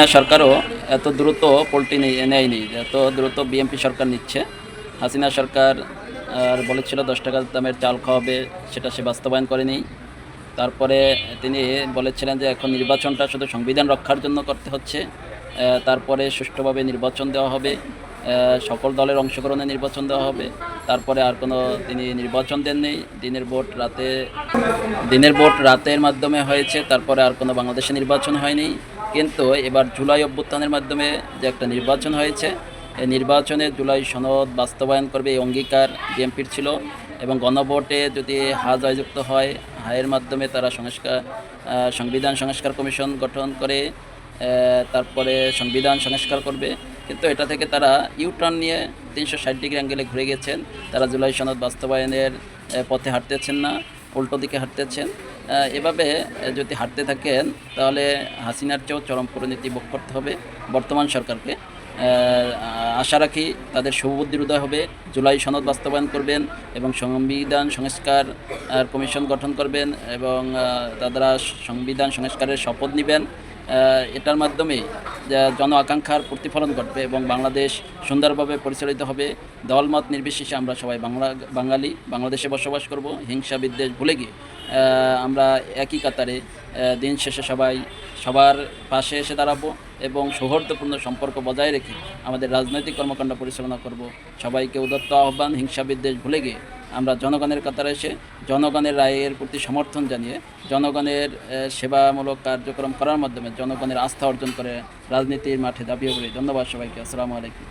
হাসিনা সরকারও এত দ্রুত পল্টি নেয়নি, এত দ্রুত বিএনপি সরকার নিচ্ছে। হাসিনা সরকার বলেছিল 10 টাকা দামের চাল খাওয়াবে, সেটা সে বাস্তবায়ন করেনি। তারপরে তিনি বলেছিলেন যে এখন নির্বাচনটা শুধু সংবিধান রক্ষার জন্য করতে হচ্ছে, তারপরে সুষ্ঠুভাবে নির্বাচন দেওয়া হবে, সকল দলের অংশগ্রহণে নির্বাচন দেওয়া হবে। তারপরে আর কোনো তিনি নির্বাচন দেননি। দিনের ভোট রাতের মাধ্যমে হয়েছে, তারপরে আর কোনো বাংলাদেশে নির্বাচন হয়নি। কিন্তু এবার জুলাই অভ্যুত্থানের মাধ্যমে যে একটা নির্বাচন হয়েছে, এই নির্বাচনে জুলাই সনদ বাস্তবায়ন করবে এই অঙ্গীকার বিএনপির ছিল। এবং গণভোটে যদি হা জয়যুক্ত হয়, হায়ের মাধ্যমে তারা সংবিধান সংস্কার কমিশন গঠন করে তারপরে সংবিধান সংস্কার করবে। কিন্তু এটা থেকে তারা ইউটার্ন নিয়ে 360 ডিগ্রি অ্যাঙ্গেলে ঘুরে গেছেন। তারা জুলাই সনদ বাস্তবায়নের পথে হাঁটতেছেন না, উল্টো দিকে হাঁটতেছেন। এভাবে যদি হাঁটতে থাকেন তাহলে হাসিনার চেয়েও চরম পরিণতি ভোগ করতে হবে বর্তমান সরকারকে। আশা রাখি তাদের শুভবুদ্ধির উদয় হবে, জুলাই সনদ বাস্তবায়ন করবেন এবং সংবিধান সংস্কার কমিশন গঠন করবেন এবং তারা সংবিধান সংস্কারের শপথ নেবেন। এটার মাধ্যমেই জন আকাঙ্ক্ষার প্রতিফলন ঘটবে এবং বাংলাদেশ সুন্দরভাবে পরিচালিত হবে। দলমত নির্বিশেষে আমরা সবাই বাঙালি, বাংলাদেশে বসবাস করব। হিংসা বিদ্বেষ ভুলে গিয়ে আমরা একই কাতারে দিন শেষে সবার পাশে এসে দাঁড়াবো এবং সৌহার্দ্যপূর্ণ সম্পর্ক বজায় রেখে আমাদের রাজনৈতিক কর্মকাণ্ড পরিচালনা করব। সবাইকে উদাত্ত আহ্বান, হিংসা বিদ্বেষ ভুলে গিয়ে আমরা জনগণের কাতারে এসে জনগণের রায়ের প্রতি সমর্থন জানিয়ে জনগণের সেবামূলক কার্যক্রম করার মাধ্যমে জনগণের আস্থা অর্জন করে রাজনীতির মাঠে ঝাঁপিয়ে পড়ি। ধন্যবাদ সবাইকে। আসসালামু আলাইকুম।